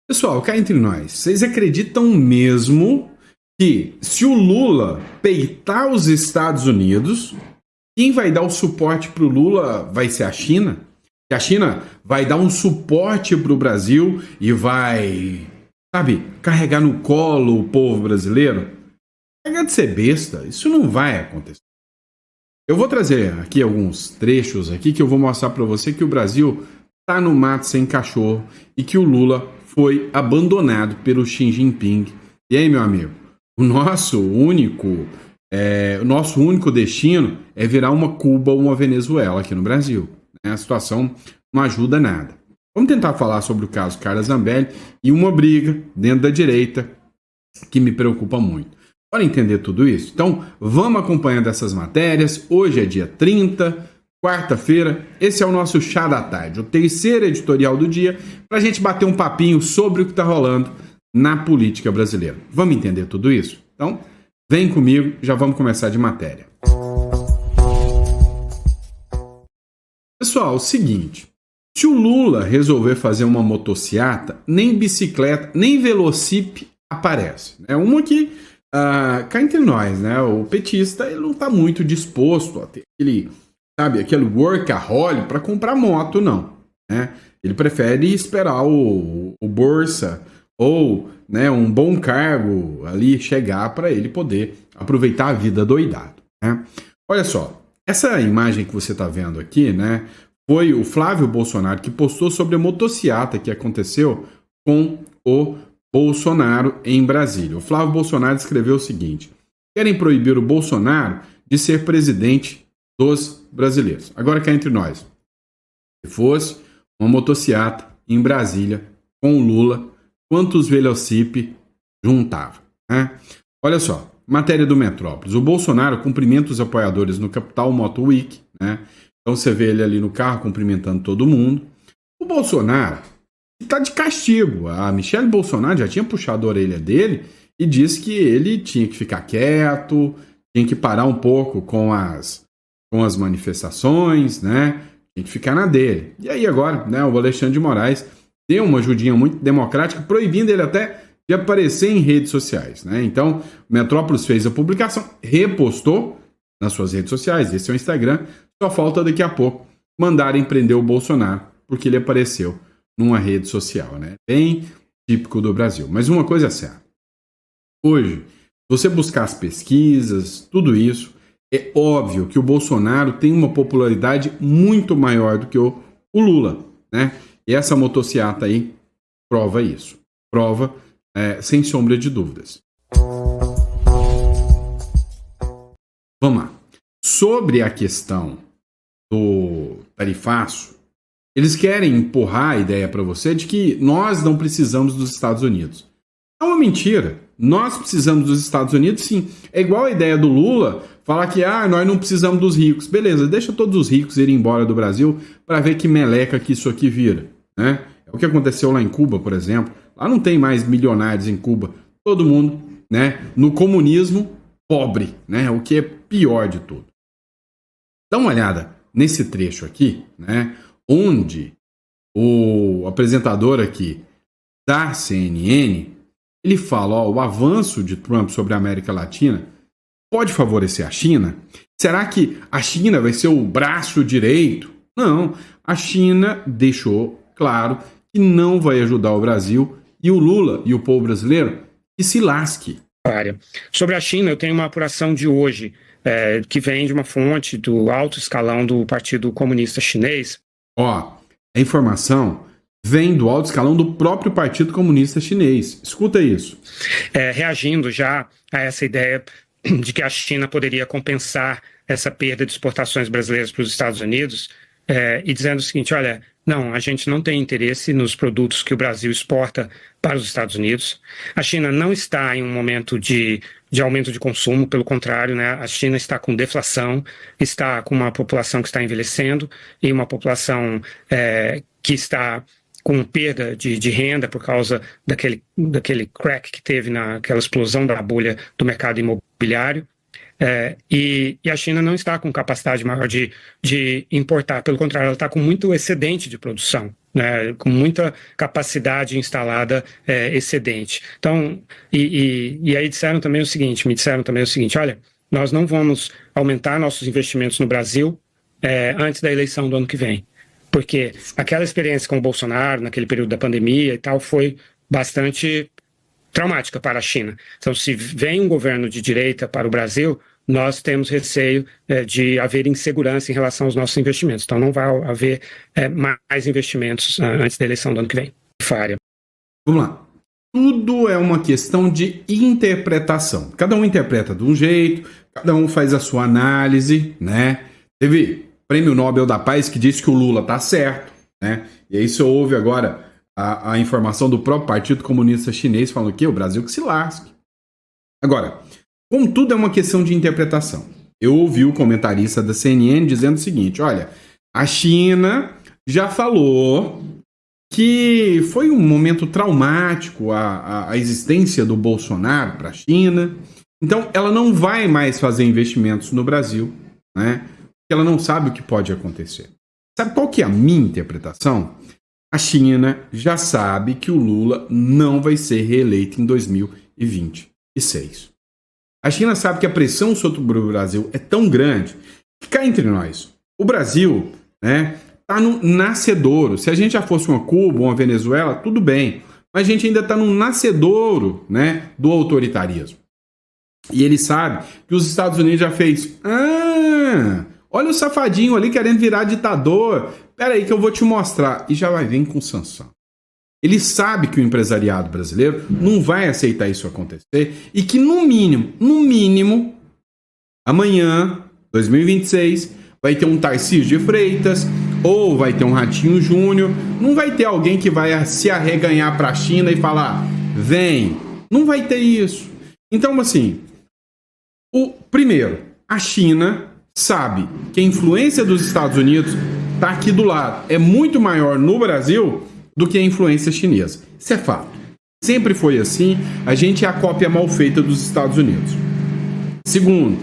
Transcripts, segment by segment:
Pessoal, cá entre nós, vocês acreditam mesmo que se o Lula peitar os Estados Unidos, quem vai dar o suporte para o Lula vai ser a China? Que a China vai dar um suporte para o Brasil e vai, sabe, carregar no colo o povo brasileiro? Pega de ser besta, isso não vai acontecer. Eu vou trazer aqui alguns trechos aqui que eu vou mostrar para você que o Brasil tá no mato sem cachorro e que o Lula foi abandonado pelo Xi Jinping. E aí, meu amigo, o nosso único destino é virar uma Cuba ou uma Venezuela aqui no Brasil. Né? A situação não ajuda nada. Vamos tentar falar sobre o caso Carla Zambelli e uma briga dentro da direita que me preocupa muito. Para entender tudo isso, então vamos acompanhando essas matérias. Hoje é dia 30, quarta-feira. Esse é o nosso Chá da Tarde, o terceiro editorial do dia, para a gente bater um papinho sobre o que está rolando na política brasileira. Vamos entender tudo isso? Então, vem comigo, já vamos começar de matéria. Pessoal, o seguinte, se o Lula resolver fazer uma motociata, nem bicicleta, nem velocípede aparece. É uma que, cá entre nós, né? O petista ele não está muito disposto a ter aquele workaholic para comprar moto, não. Né? Ele prefere esperar o Bolsa ou, né, um bom cargo ali chegar para ele poder aproveitar a vida doidado. Né? Olha só, essa imagem que você está vendo aqui, né, foi o Flávio Bolsonaro que postou sobre a motociata que aconteceu com o Bolsonaro em Brasília. O Flávio Bolsonaro escreveu o seguinte: querem proibir o Bolsonaro de ser presidente dos brasileiros. Agora cá entre nós, se fosse uma motociata em Brasília com o Lula, quantos velocípedes juntava? Né? Olha só, matéria do Metrópolis. O Bolsonaro cumprimenta os apoiadores no Capital Moto Week. Né? Então você vê ele ali no carro cumprimentando todo mundo. O Bolsonaro está de castigo. A Michelle Bolsonaro já tinha puxado a orelha dele e disse que ele tinha que ficar quieto, tinha que parar um pouco com as manifestações, né? Tem que ficar na dele. E aí agora, né, o Alexandre de Moraes deu uma ajudinha muito democrática, proibindo ele até de aparecer em redes sociais, né? Então, o Metrópolis fez a publicação, repostou nas suas redes sociais, esse é o Instagram, só falta daqui a pouco mandarem prender o Bolsonaro, porque ele apareceu numa rede social, né? Bem típico do Brasil. Mas uma coisa é certa. Hoje, se você buscar as pesquisas, tudo isso, é óbvio que o Bolsonaro tem uma popularidade muito maior do que o Lula, né? E essa motociata aí prova isso. Prova sem sombra de dúvidas. Vamos lá. Sobre a questão do tarifaço, eles querem empurrar a ideia para você de que nós não precisamos dos Estados Unidos. É uma mentira. Nós precisamos dos Estados Unidos, sim. É igual a ideia do Lula falar que nós não precisamos dos ricos. Beleza, deixa todos os ricos irem embora do Brasil para ver que meleca que isso aqui vira. Né? É o que aconteceu lá em Cuba, por exemplo. Lá não tem mais milionários em Cuba. Todo mundo, né, no comunismo, pobre, né? O que é pior de tudo. Dá uma olhada nesse trecho aqui, né, onde o apresentador aqui da CNN, ele fala, o avanço de Trump sobre a América Latina pode favorecer a China? Será que a China vai ser o braço direito? Não, a China deixou claro que não vai ajudar o Brasil e o Lula e o povo brasileiro que se lasque. Sobre a China, eu tenho uma apuração de hoje, que vem de uma fonte do alto escalão do Partido Comunista Chinês. A informação vem do alto escalão do próprio Partido Comunista Chinês. Escuta isso. Reagindo já a essa ideia de que a China poderia compensar essa perda de exportações brasileiras para os Estados Unidos, e dizendo o seguinte, olha, não, a gente não tem interesse nos produtos que o Brasil exporta para os Estados Unidos. A China não está em um momento de aumento de consumo, pelo contrário, né? A China está com deflação, está com uma população que está envelhecendo e uma população que está com perda de renda por causa daquele crack que teve naquela explosão da bolha do mercado imobiliário. E a China não está com capacidade maior de importar, pelo contrário, ela está com muito excedente de produção, né, com muita capacidade instalada excedente. Então, e aí me disseram também o seguinte, olha, nós não vamos aumentar nossos investimentos no Brasil antes da eleição do ano que vem, porque aquela experiência com o Bolsonaro, naquele período da pandemia e tal, foi bastante traumática para a China. Então, se vem um governo de direita para o Brasil, nós temos receio de haver insegurança em relação aos nossos investimentos. Então, não vai haver mais investimentos antes da eleição do ano que vem. Fária. Vamos lá. Tudo é uma questão de interpretação. Cada um interpreta de um jeito, cada um faz a sua análise, né? Teve Prêmio Nobel da Paz que disse que o Lula tá certo, né? E aí você ouve agora a informação do próprio Partido Comunista Chinês falando que o Brasil que se lasque. Agora, como tudo é uma questão de interpretação, eu ouvi o comentarista da CNN dizendo o seguinte, olha, a China já falou que foi um momento traumático a existência do Bolsonaro para a China, então ela não vai mais fazer investimentos no Brasil, né? Porque ela não sabe o que pode acontecer. Sabe qual que é a minha interpretação? A China já sabe que o Lula não vai ser reeleito em 2026. A China sabe que a pressão sobre o Brasil é tão grande que, cá entre nós, o Brasil, né, tá no nascedouro. Se a gente já fosse uma Cuba, uma Venezuela, tudo bem. Mas a gente ainda está no nascedouro, né, do autoritarismo. E ele sabe que os Estados Unidos já fez... olha o safadinho ali querendo virar ditador. Pera aí que eu vou te mostrar. E já vai vir com sanção. Ele sabe que o empresariado brasileiro não vai aceitar isso acontecer e que, no mínimo, amanhã, 2026, vai ter um Tarcísio de Freitas ou vai ter um Ratinho Júnior. Não vai ter alguém que vai se arreganhar para a China e falar, vem. Não vai ter isso. Então, assim, primeiro, a China sabe que a influência dos Estados Unidos está aqui do lado. É muito maior no Brasil do que a influência chinesa. Isso é fato. Sempre foi assim. A gente é a cópia mal feita dos Estados Unidos. Segundo,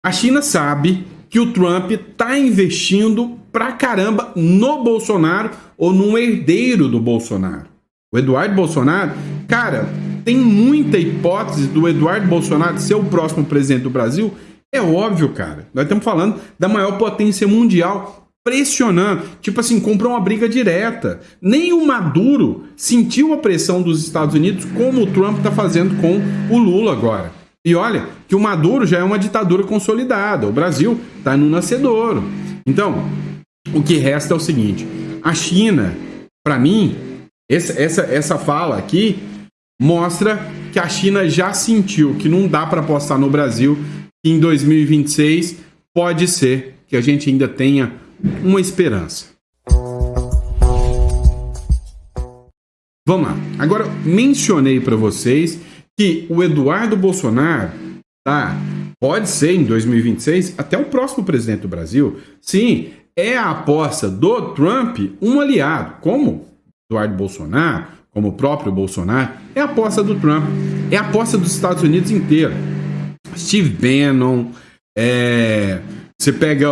a China sabe que o Trump está investindo pra caramba no Bolsonaro ou num herdeiro do Bolsonaro. O Eduardo Bolsonaro, cara, tem muita hipótese do Eduardo Bolsonaro ser o próximo presidente do Brasil. É óbvio, cara. Nós estamos falando da maior potência mundial pressionando. Tipo assim, comprou uma briga direta. Nem o Maduro sentiu a pressão dos Estados Unidos como o Trump está fazendo com o Lula agora. E olha, que o Maduro já é uma ditadura consolidada. O Brasil está no nascedouro. Então, o que resta é o seguinte. A China, para mim, essa fala aqui mostra que a China já sentiu que não dá para apostar no Brasil. Em 2026, pode ser que a gente ainda tenha uma esperança. Vamos lá. Agora, mencionei para vocês que o Eduardo Bolsonaro, pode ser em 2026 até o próximo presidente do Brasil. Sim, é a aposta do Trump um aliado, como Eduardo Bolsonaro, como o próprio Bolsonaro, é a aposta do Trump, é a aposta dos Estados Unidos inteiro. Steve Bannon, você pega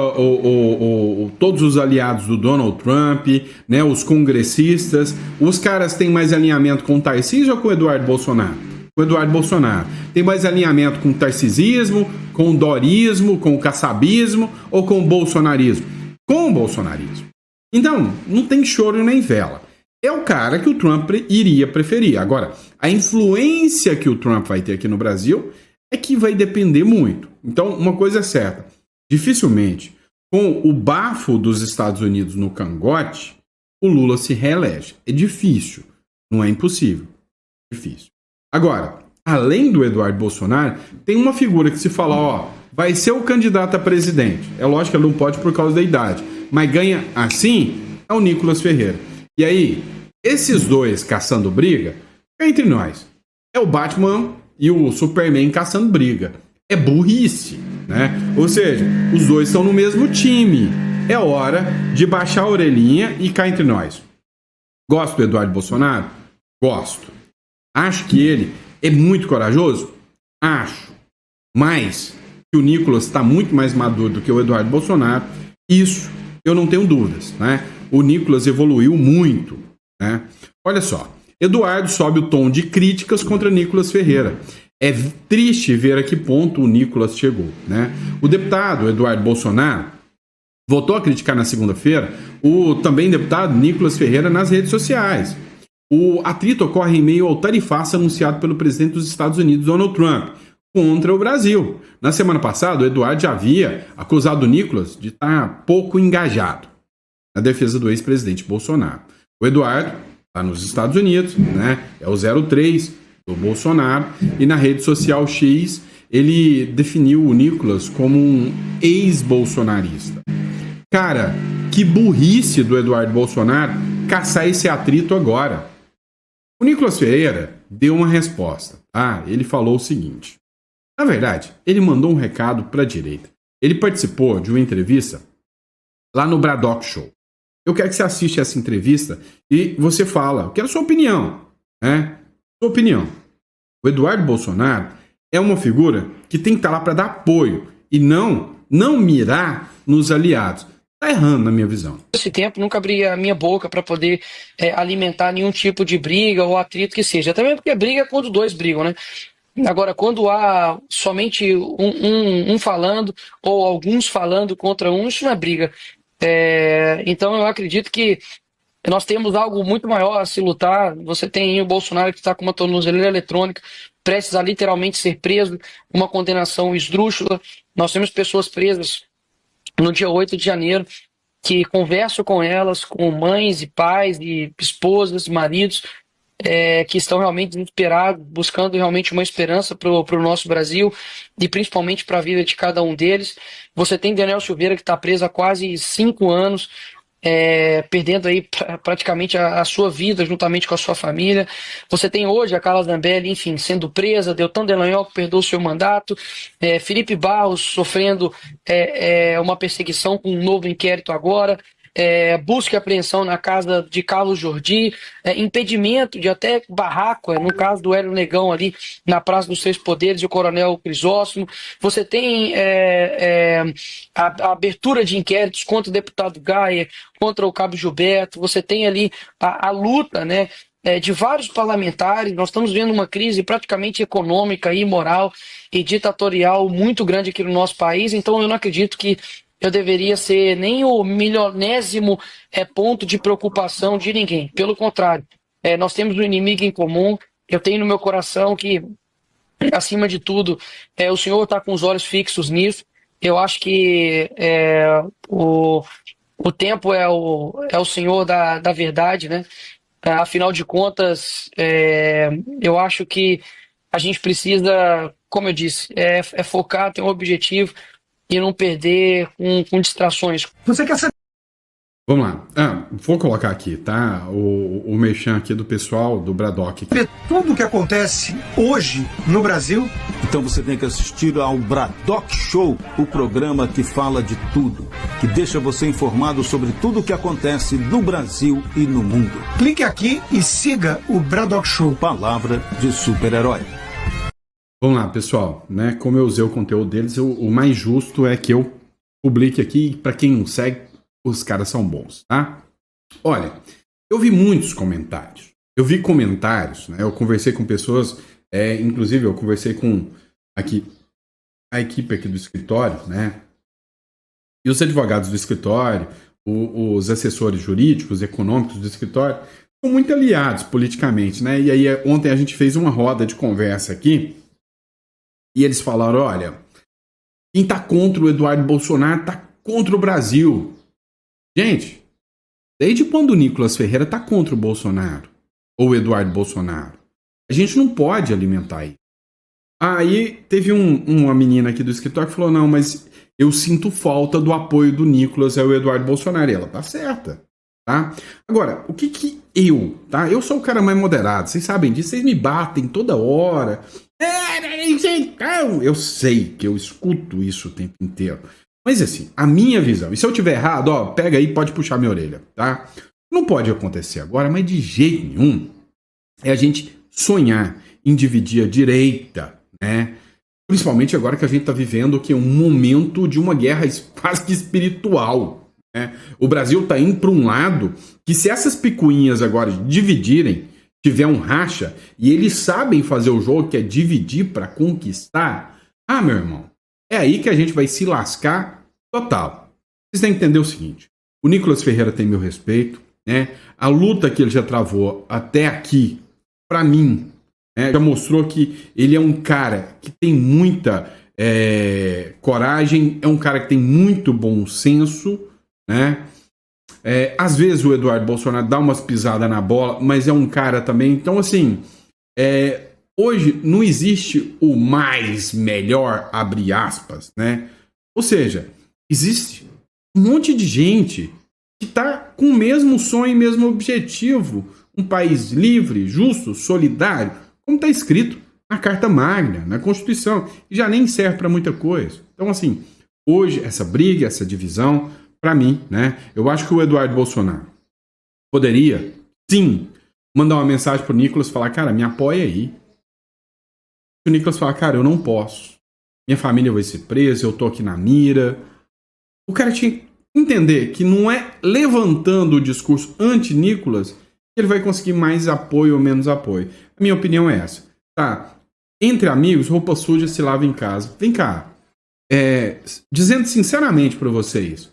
todos os aliados do Donald Trump, né, os congressistas, os caras têm mais alinhamento com o Tarcísio ou com o Eduardo Bolsonaro? Com o Eduardo Bolsonaro. Tem mais alinhamento com o tarcisismo, com o dorismo, com o kassabismo ou com o bolsonarismo? Com o bolsonarismo. Então, não tem choro nem vela. É o cara que o Trump iria preferir. Agora, a influência que o Trump vai ter aqui no Brasil é que vai depender muito. Então, uma coisa é certa. Dificilmente, com o bafo dos Estados Unidos no cangote, o Lula se reelege. É difícil. Não é impossível. É difícil. Agora, além do Eduardo Bolsonaro, tem uma figura que se fala, vai ser o candidato a presidente. É lógico que ele não pode por causa da idade. Mas ganha assim, é o Nicolas Ferreira. E aí, esses dois caçando briga, é entre nós. É o Batman e o Superman caçando briga. É burrice, né? Ou seja, os dois estão no mesmo time. É hora de baixar a orelhinha e cá entre nós. Gosto do Eduardo Bolsonaro? Gosto. Acho que ele é muito corajoso? Acho. Mas que o Nicolas está muito mais maduro do que o Eduardo Bolsonaro. Isso eu não tenho dúvidas, né? O Nicolas evoluiu muito, né? Olha só, Eduardo sobe o tom de críticas contra Nicolas Ferreira. É triste ver a que ponto o Nicolas chegou, né? O deputado Eduardo Bolsonaro voltou a criticar na segunda-feira o também deputado Nicolas Ferreira nas redes sociais. O atrito ocorre em meio ao tarifaço anunciado pelo presidente dos Estados Unidos, Donald Trump, contra o Brasil. Na semana passada, o Eduardo já havia acusado o Nicolas de estar pouco engajado na defesa do ex-presidente Bolsonaro. O Eduardo está nos Estados Unidos, né? É o 03 do Bolsonaro, e na rede social X ele definiu o Nicolas como um ex-bolsonarista. Cara, que burrice do Eduardo Bolsonaro caçar esse atrito agora. O Nicolas Ferreira deu uma resposta, tá? Ele falou o seguinte. Na verdade, ele mandou um recado para a direita. Ele participou de uma entrevista lá no Braddock Show. Eu quero que você assista essa entrevista e você fala, eu quero a sua opinião, né? Sua opinião. O Eduardo Bolsonaro é uma figura que tem que estar lá para dar apoio e não mirar nos aliados. Tá errando na minha visão. Esse tempo nunca abri a minha boca para poder alimentar nenhum tipo de briga ou atrito que seja. Também porque briga é quando dois brigam, né? Agora, quando há somente um falando ou alguns falando contra um, isso não é briga. Então eu acredito que nós temos algo muito maior a se lutar. Você tem o Bolsonaro que está com uma tornozeleira eletrônica, prestes a literalmente ser preso, uma condenação esdrúxula. Nós temos pessoas presas no dia 8 de janeiro, que converso com elas, com mães e pais e esposas, maridos, que estão realmente desesperados, buscando realmente uma esperança para o nosso Brasil e principalmente para a vida de cada um deles. Você tem Daniel Silveira, que está preso há quase 5 anos, perdendo aí praticamente a sua vida juntamente com a sua família. Você tem hoje a Carla Zambelli, enfim, sendo presa, Deltan Dallagnol que perdeu o seu mandato, Felipe Barros sofrendo uma perseguição com um novo inquérito agora, busca e apreensão na casa de Carlos Jordi, impedimento de até barraco, no caso do Hélio Negão ali na Praça dos Três Poderes e o Coronel Crisóstomo. Você tem a abertura de inquéritos contra o deputado Gaia, contra o Cabo Gilberto. Você tem ali a luta, né, de vários parlamentares. Nós estamos vendo uma crise praticamente econômica, imoral e ditatorial muito grande aqui no nosso país. Então eu não acredito que eu deveria ser nem o milionésimo ponto de preocupação de ninguém. Pelo contrário, nós temos um inimigo em comum. Eu tenho no meu coração que, acima de tudo, o Senhor está com os olhos fixos nisso. Eu acho que o tempo é o Senhor da verdade, né? Afinal de contas, eu acho que a gente precisa, como eu disse, focar, ter um objetivo e não perder com distrações. Você quer saber? Vamos lá. Vou colocar aqui, tá? O merchan aqui do pessoal do Braddock. Saber tudo o que acontece hoje no Brasil? Então você tem que assistir ao Braddock Show, o programa que fala de tudo, que deixa você informado sobre tudo o que acontece no Brasil e no mundo. Clique aqui e siga o Braddock Show. Palavra de super-herói. Vamos lá, pessoal, né? Como eu usei o conteúdo deles, o mais justo é que eu publique aqui. Para quem não segue, os caras são bons, tá? Olha, eu vi muitos comentários. Eu vi comentários, né? Eu conversei com pessoas, inclusive eu conversei com a equipe aqui do escritório, né? E os advogados do escritório, os assessores jurídicos, econômicos do escritório, são muito aliados politicamente, né? E aí ontem a gente fez uma roda de conversa aqui. E eles falaram, olha, quem tá contra o Eduardo Bolsonaro tá contra o Brasil. Gente, desde quando o Nicolas Ferreira tá contra o Bolsonaro? Ou o Eduardo Bolsonaro? A gente não pode alimentar isso. Aí teve uma menina aqui do escritório que falou, não, mas eu sinto falta do apoio do Nicolas ao Eduardo Bolsonaro. E ela tá certa, tá? Agora, o que tá? Eu sou o cara mais moderado, vocês sabem disso, vocês me batem toda hora. Eu sei que eu escuto isso o tempo inteiro. Mas assim, a minha visão, e se eu tiver errado, ó, pega aí, pode puxar minha orelha, tá? Não pode acontecer agora, mas de jeito nenhum, é a gente sonhar em dividir a direita, né? Principalmente agora que a gente está vivendo que é um momento de uma guerra quase que espiritual. Né? O Brasil está indo para um lado que, se essas picuinhas agora dividirem, tiver um racha, e eles sabem fazer o jogo que é dividir para conquistar, meu irmão, é aí que a gente vai se lascar total. Vocês têm que entender o seguinte: o Nicolas Ferreira tem meu respeito, né? A luta que ele já travou até aqui, para mim, já mostrou que ele é um cara que tem muita coragem, é um cara que tem muito bom senso, né? Às vezes o Eduardo Bolsonaro dá umas pisadas na bola, mas é um cara também. Então, assim, hoje não existe o mais melhor, abre aspas, né? Ou seja, existe um monte de gente que está com o mesmo sonho e mesmo objetivo. Um país livre, justo, solidário, como está escrito na Carta Magna, na Constituição, e já nem serve para muita coisa. Então, assim, hoje, essa briga, essa divisão, para mim, né, eu acho que o Eduardo Bolsonaro poderia, sim, mandar uma mensagem pro Nicolas e falar: cara, me apoia aí. O Nicolas fala: cara, eu não posso. Minha família vai ser presa, eu tô aqui na mira. O cara tinha que entender que não é levantando o discurso anti-Nicolas que ele vai conseguir mais apoio ou menos apoio. A minha opinião é essa. Tá? Entre amigos, roupa suja se lava em casa. Vem cá. Dizendo sinceramente pra vocês,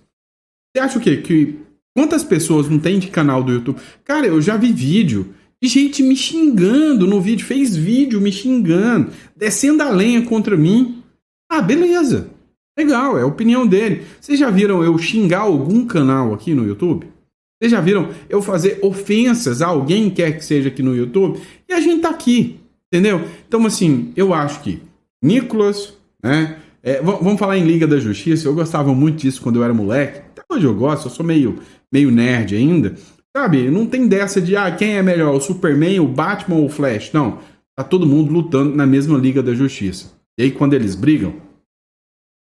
você acha o quê? Que quantas pessoas não tem de canal do YouTube? Cara, eu já vi vídeo de gente me xingando no vídeo. Fez vídeo me xingando, descendo a lenha contra mim. Beleza. Legal, é a opinião dele. Vocês já viram eu xingar algum canal aqui no YouTube? Vocês já viram eu fazer ofensas a alguém quer que seja aqui no YouTube? E a gente tá aqui, entendeu? Então, assim, eu acho que Nicolas, né? Vamos falar em Liga da Justiça. Eu gostava muito disso quando eu era moleque. Até hoje eu gosto, eu sou meio nerd ainda. Sabe, não tem dessa de quem é melhor, o Superman, o Batman ou o Flash. Não, tá todo mundo lutando na mesma Liga da Justiça. E aí quando eles brigam,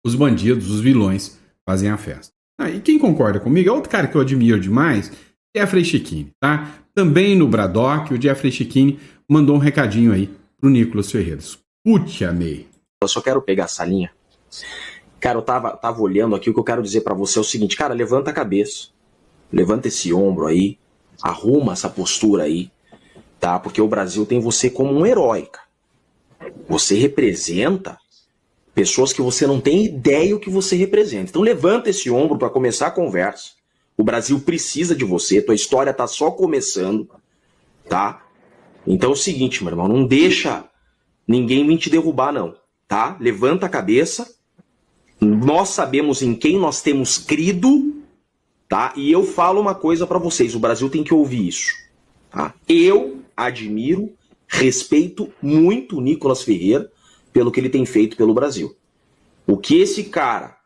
os bandidos, os vilões, fazem a festa. E quem concorda comigo é outro cara que eu admiro demais, Jeffrey Checchini, tá? Também no Braddock, o Jeffrey Checchini mandou um recadinho aí pro Nicolas Ferreira. Escute, amei. Eu só quero pegar essa linha. Cara, eu tava olhando aqui, o que eu quero dizer pra você é o seguinte: cara, levanta a cabeça, levanta esse ombro aí, arruma essa postura aí, tá? Porque o Brasil tem você como um herói, cara. Você representa pessoas que você não tem ideia o que você representa. Então levanta esse ombro pra começar a conversa. O Brasil precisa de você, tua história tá só começando, tá? Então é o seguinte, meu irmão, não deixa ninguém vir te derrubar, não, tá? Levanta a cabeça. Nós sabemos em quem nós temos crido, tá? E eu falo uma coisa pra vocês, o Brasil tem que ouvir isso, tá? Eu admiro, respeito muito o Nicolas Ferreira pelo que ele tem feito pelo Brasil. O que esse cara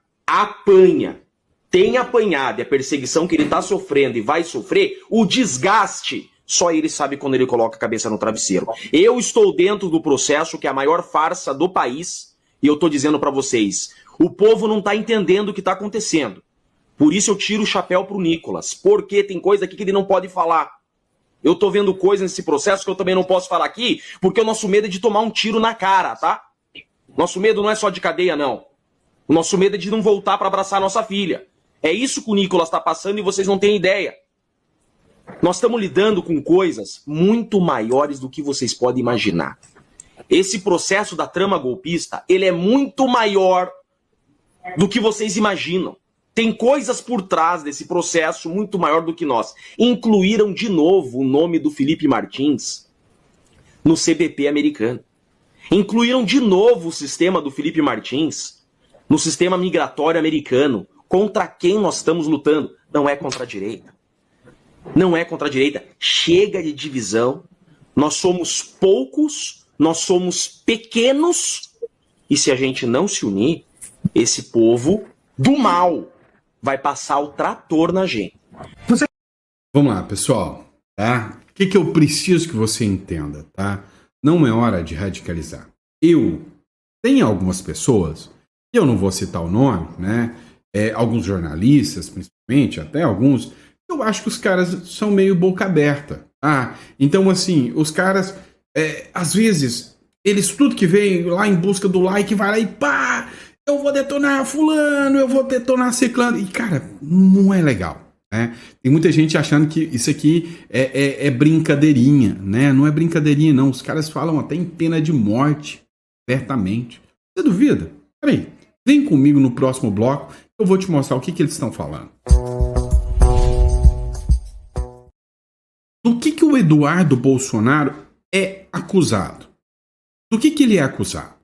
tem apanhado, e a perseguição que ele tá sofrendo e vai sofrer, o desgaste, só ele sabe quando ele coloca a cabeça no travesseiro. Eu estou dentro do processo que é a maior farsa do país, e eu tô dizendo pra vocês, o povo não tá entendendo o que tá acontecendo. Por isso eu tiro o chapéu pro Nicolas, porque tem coisa aqui que ele não pode falar. Eu tô vendo coisa nesse processo que eu também não posso falar aqui, porque o nosso medo é de tomar um tiro na cara, tá? Nosso medo não é só de cadeia, não. O nosso medo é de não voltar pra abraçar a nossa filha. É isso que o Nicolas tá passando e vocês não têm ideia. Nós estamos lidando com coisas muito maiores do que vocês podem imaginar. Esse processo da trama golpista, ele é muito maior do que vocês imaginam. Tem coisas por trás desse processo muito maior do que nós. Incluíram de novo o nome do Felipe Martins no CBP americano. Incluíram de novo o sistema do Felipe Martins no sistema migratório americano. Contra quem nós estamos lutando? Não é contra a direita. Não é contra a direita. Chega de divisão. Nós somos poucos, nós somos pequenos. E se a gente não se unir, esse povo do mal vai passar o trator na gente. Vamos lá, pessoal. Tá? O que eu preciso que você entenda, tá? Não é hora de radicalizar. Tem algumas pessoas, e eu não vou citar o nome, né? Alguns jornalistas, principalmente, até alguns, eu acho que os caras são meio boca aberta. Então, assim, os caras, às vezes, Eles, tudo que vem lá em busca do like, vai lá e pá, eu vou detonar fulano, eu vou detonar ciclano. E, cara, não é legal. Né? Tem muita gente achando que isso aqui é brincadeirinha, né? Não é brincadeirinha, não. Os caras falam até em pena de morte, abertamente. Você duvida? Peraí, vem comigo no próximo bloco, eu vou te mostrar o que eles estão falando. Do que o Eduardo Bolsonaro é acusado? Do que ele é acusado?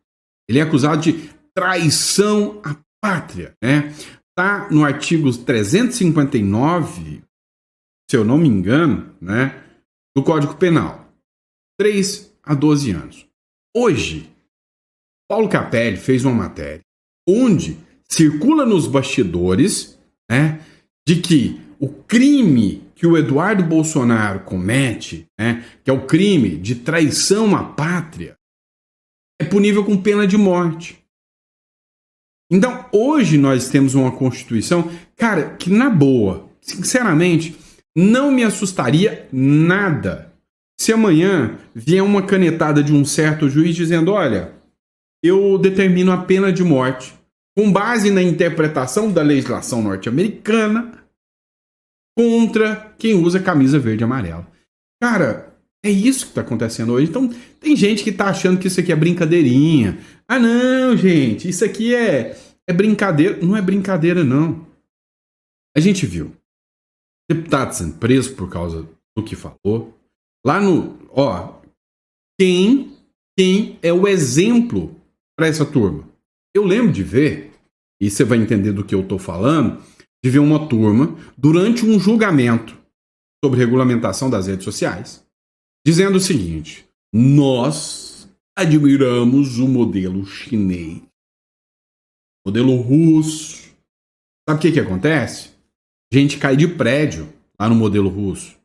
Ele é acusado de traição à pátria, né? Está no artigo 359, se eu não me engano, né, do Código Penal. 3 a 12 anos. Hoje, Paulo Capelli fez uma matéria onde circula nos bastidores, né, de que o crime que o Eduardo Bolsonaro comete, né, que é o crime de traição à pátria, é punível com pena de morte. Então, hoje nós temos uma Constituição, cara, que na boa, sinceramente, não me assustaria nada se amanhã vier uma canetada de um certo juiz dizendo, olha, eu determino a pena de morte com base na interpretação da legislação norte-americana contra quem usa camisa verde e amarela. Cara, é isso que está acontecendo hoje. Então, tem gente que está achando que isso aqui é brincadeirinha. Ah, não, gente, isso aqui é brincadeira. Não é brincadeira, não. A gente viu deputado sendo preso por causa do que falou. Lá no... Ó, quem é o exemplo para essa turma? Eu lembro de ver, e você vai entender do que eu estou falando, de ver uma turma durante um julgamento sobre regulamentação das redes sociais, dizendo o seguinte: nós admiramos o modelo chinês, modelo russo. Sabe o que acontece? Gente cai de prédio lá no modelo russo.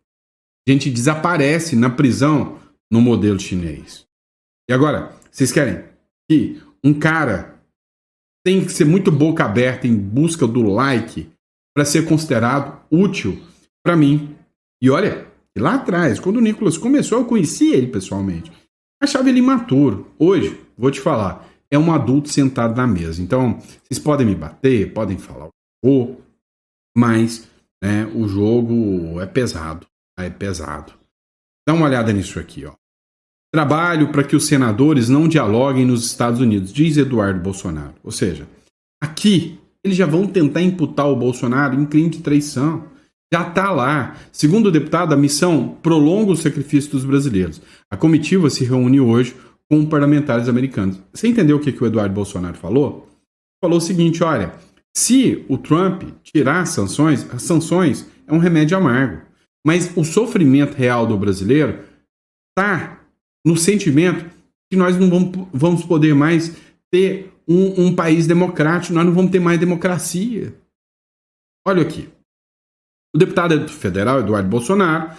Gente desaparece na prisão no modelo chinês. E agora, vocês querem que um cara tem que ser muito boca aberta em busca do like para ser considerado útil para mim? E olha, lá atrás, quando o Nicolas começou, eu conhecia ele pessoalmente. Achava ele imaturo. Hoje, vou te falar, é um adulto sentado na mesa. Então, vocês podem me bater, podem falar o que for, mas né, o jogo é pesado. É pesado. Dá uma olhada nisso aqui, ó. Trabalho para que os senadores não dialoguem nos Estados Unidos, diz Eduardo Bolsonaro. Ou seja, aqui eles já vão tentar imputar o Bolsonaro em crime de traição. Já está lá. Segundo o deputado, a missão prolonga o sacrifício dos brasileiros. A comitiva se reúne hoje com parlamentares americanos. Você entendeu o que o Eduardo Bolsonaro falou? Falou o seguinte, olha, se o Trump tirar as sanções é um remédio amargo. Mas o sofrimento real do brasileiro está no sentimento que nós não vamos poder mais ter um país democrático, nós não vamos ter mais democracia. Olha aqui. O deputado federal Eduardo Bolsonaro,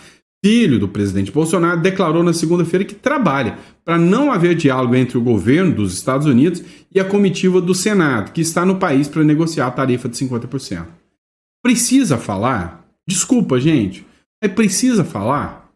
filho do presidente Bolsonaro, declarou na segunda-feira que trabalha para não haver diálogo entre o governo dos Estados Unidos e a comitiva do Senado, que está no país para negociar a tarifa de 50%. Precisa falar? Desculpa, gente. Mas precisa falar?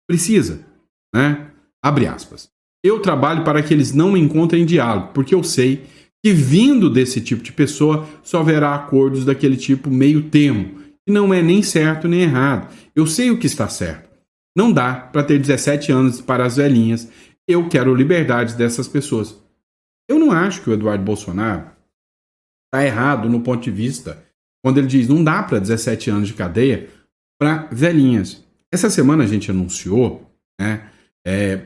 Precisa, né? Abre aspas. Eu trabalho para que eles não encontrem diálogo, porque eu sei que vindo desse tipo de pessoa só haverá acordos daquele tipo meio termo, que não é nem certo nem errado. Eu sei o que está certo. Não dá para ter 17 anos para as velhinhas. Eu quero liberdade dessas pessoas. Eu não acho que o Eduardo Bolsonaro está errado no ponto de vista quando ele diz não dá para 17 anos de cadeia para velhinhas. Essa semana a gente anunciou, né,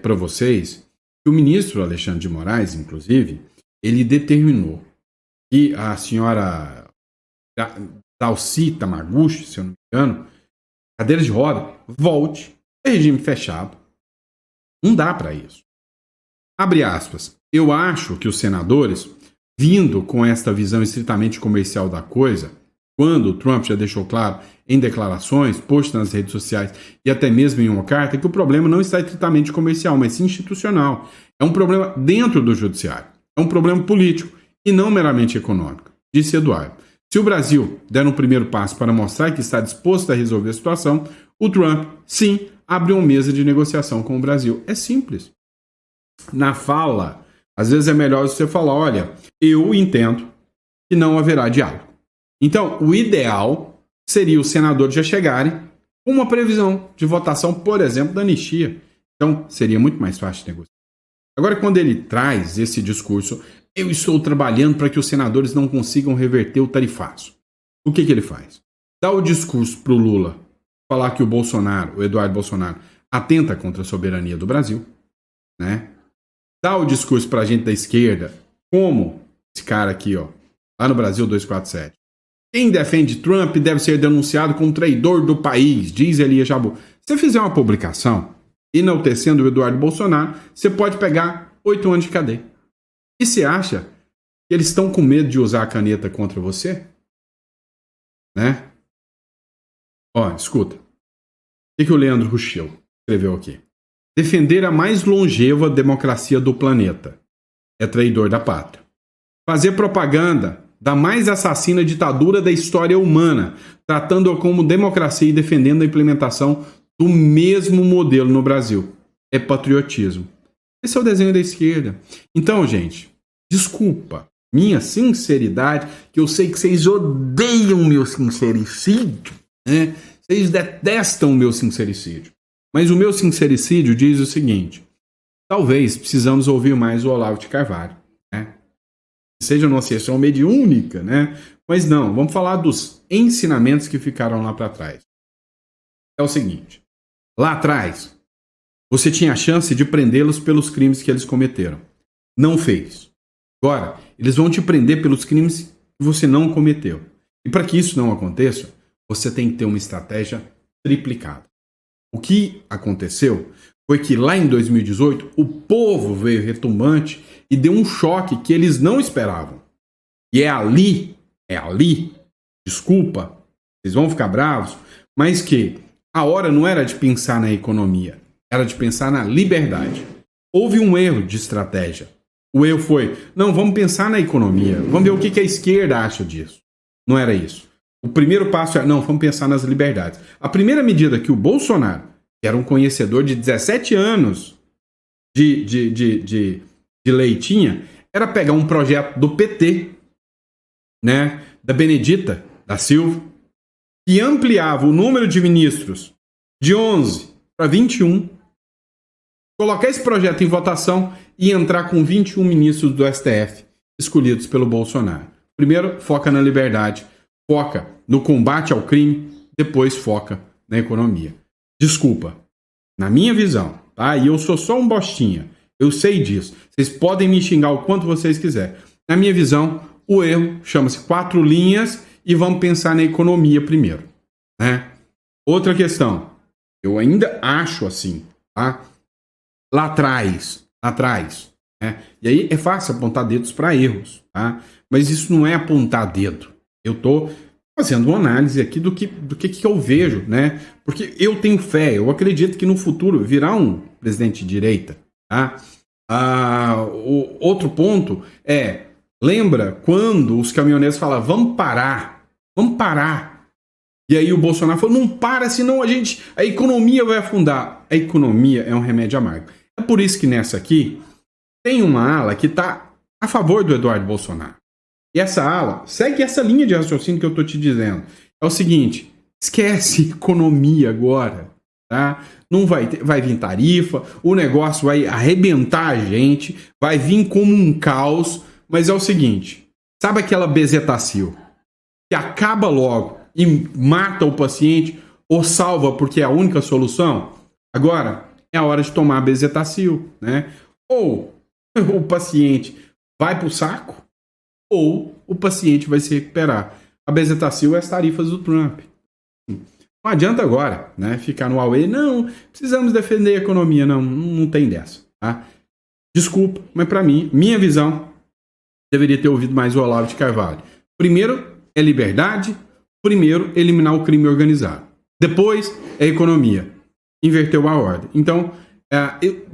para vocês que o ministro Alexandre de Moraes, inclusive, ele determinou que a senhora Dalci Tamaguchi, se eu não me engano, cadeira de roda, volte a regime fechado. Não dá para isso. Abre aspas. Eu acho que os senadores, vindo com esta visão estritamente comercial da coisa, quando o Trump já deixou claro em declarações, postas nas redes sociais e até mesmo em uma carta, que o problema não está estritamente comercial, mas sim institucional. É um problema dentro do judiciário. É um problema político e não meramente econômico, disse Eduardo. Se o Brasil der um primeiro passo para mostrar que está disposto a resolver a situação, o Trump, sim, abre uma mesa de negociação com o Brasil. É simples. na fala, às vezes é melhor você falar, olha, eu entendo que não haverá diálogo. Então, o ideal seria os senadores já chegarem com uma previsão de votação, por exemplo, da anistia. Então, seria muito mais fácil de negociar. Agora, quando ele traz esse discurso, eu estou trabalhando para que os senadores não consigam reverter o tarifaço. O que ele faz? Dá o discurso para o Lula falar que o Bolsonaro, o Eduardo Bolsonaro, atenta contra a soberania do Brasil, né? Dá o discurso para a gente da esquerda, como esse cara aqui, ó, lá no Brasil 247. Quem defende Trump deve ser denunciado como traidor do país, diz Elias Jabbour. Se você fizer uma publicação enaltecendo o Eduardo Bolsonaro, você pode pegar 8 anos de cadeia. E você acha que eles estão com medo de usar a caneta contra você? Né? Ó, escuta. O que o Leandro Ruschel escreveu aqui? Defender a mais longeva democracia do planeta é traidor da pátria. Fazer propaganda da mais assassina ditadura da história humana, tratando-a como democracia e defendendo a implementação do mesmo modelo no Brasil, é patriotismo. Esse é o desenho da esquerda. Então, gente, desculpa minha sinceridade, que eu sei que vocês odeiam meu sincericídio, né? Vocês detestam o meu sincericídio. Mas o meu sincericídio diz o seguinte: talvez precisamos ouvir mais o Olavo de Carvalho, né? Seja uma sessão mediúnica, né? Mas não, vamos falar dos ensinamentos que ficaram lá para trás. É o seguinte: lá atrás, você tinha a chance de prendê-los pelos crimes que eles cometeram. Não fez. Agora, eles vão te prender pelos crimes que você não cometeu. E para que isso não aconteça, você tem que ter uma estratégia triplicada. O que aconteceu foi que lá em 2018, o povo veio retumbante e deu um choque que eles não esperavam. E é ali, desculpa, vocês vão ficar bravos, mas que a hora não era de pensar na economia, era de pensar na liberdade. Houve um erro de estratégia. O erro foi, não, vamos pensar na economia, vamos ver o que a esquerda acha disso. Não era isso. O primeiro passo é, não, vamos pensar nas liberdades. A primeira medida que o Bolsonaro, que era um conhecedor de 17 anos de lei tinha, era pegar um projeto do PT, né, da Benedita da Silva, que ampliava o número de ministros de 11 para 21, colocar esse projeto em votação e entrar com 21 ministros do STF escolhidos pelo Bolsonaro. Primeiro, foca na liberdade, foca no combate ao crime, depois foca na economia. Desculpa, na minha visão, tá? E eu sou só um bostinha, eu sei disso. Vocês podem me xingar o quanto vocês quiserem. Na minha visão, o erro chama-se 4 linhas e vamos pensar na economia primeiro, né? Outra questão, eu ainda acho assim, tá? Lá atrás, né? E aí é fácil apontar dedos para erros, tá? Mas isso não é apontar dedo. Eu tô fazendo uma análise aqui do que eu vejo, né? Porque eu tenho fé, eu acredito que no futuro virá um presidente de direita, tá? O outro ponto é, lembra quando os caminhoneiros falavam, vamos parar. E aí o Bolsonaro falou, não para, senão a economia vai afundar. A economia é um remédio amargo. É por isso que nessa aqui tem uma ala que está a favor do Eduardo Bolsonaro. E essa ala segue essa linha de raciocínio que eu estou te dizendo. É o seguinte, esquece economia agora, tá? Não vai vir tarifa, o negócio vai arrebentar a gente, vai vir como um caos, mas é o seguinte, sabe aquela bezetacil que acaba logo e mata o paciente ou salva porque é a única solução? Agora é a hora de tomar a bezetacil, né? Ou o paciente vai pro saco, ou o paciente vai se recuperar. A bezetacil é as tarifas do Trump. Não adianta agora, né, ficar no Huawei, não, precisamos defender a economia, não tem dessa, tá? Desculpa, mas para mim, minha visão, deveria ter ouvido mais o Olavo de Carvalho. Primeiro é liberdade, primeiro eliminar o crime organizado. Depois é economia. Inverteu a ordem. Então,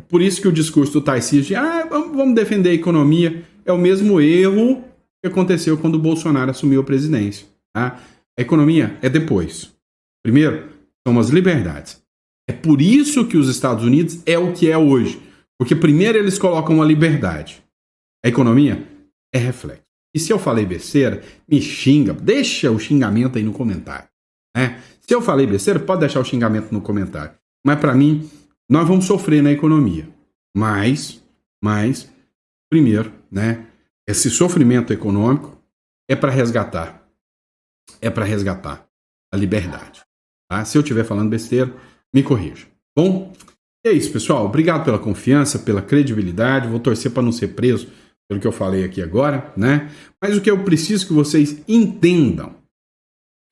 por isso que o discurso do Tarcísio de vamos defender a economia é o mesmo erro que aconteceu quando o Bolsonaro assumiu a presidência. Tá? A economia é depois. Primeiro, são as liberdades. É por isso que os Estados Unidos é o que é hoje. Porque primeiro eles colocam a liberdade. A economia é reflexo. E se eu falei besteira, me xinga. Deixa o xingamento aí no comentário. Né? Se eu falei besteira, pode deixar o xingamento no comentário. Mas para mim, nós vamos sofrer na economia. Mas primeiro, né? Esse sofrimento econômico é para resgatar. É para resgatar a liberdade. Tá? Se eu estiver falando besteira, me corrija. Bom, é isso, pessoal. Obrigado pela confiança, pela credibilidade. Vou torcer para não ser preso pelo que eu falei aqui agora, né? Mas o que eu preciso que vocês entendam.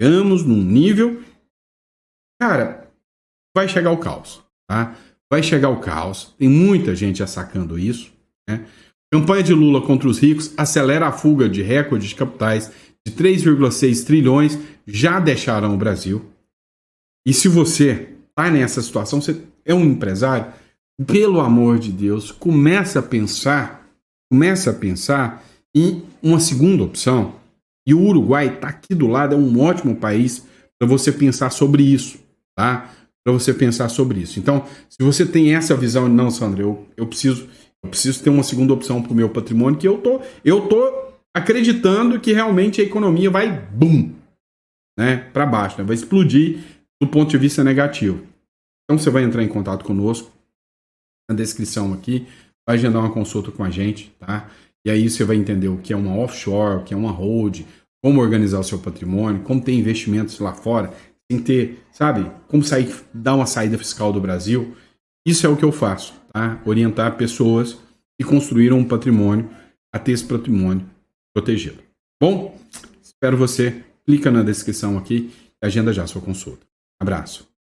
Chegamos num nível... Cara, vai chegar o caos, tá? Vai chegar o caos. Tem muita gente já sacando isso, né? Campanha de Lula contra os ricos acelera a fuga de recordes de capitais de 3,6 trilhões já deixaram o Brasil. E se você está nessa situação, você é um empresário, pelo amor de Deus, comece a pensar em uma segunda opção. E o Uruguai está aqui do lado, é um ótimo país para você pensar sobre isso, tá? Para você pensar sobre isso. Então, se você tem essa visão, não, Sandra, eu preciso ter uma segunda opção para o meu patrimônio, que eu tô acreditando que realmente a economia vai boom, né, para baixo, né, vai explodir do ponto de vista negativo. Então você vai entrar em contato conosco na descrição aqui, vai agendar uma consulta com a gente, tá? E aí você vai entender o que é uma offshore, o que é uma hold, como organizar o seu patrimônio, como ter investimentos lá fora, sem ter, sabe, como dar uma saída fiscal do Brasil. Isso é o que eu faço, tá? Orientar pessoas que construíram um patrimônio a ter esse patrimônio protegido. Bom, espero você. Clica na descrição aqui e agenda já a sua consulta. Abraço.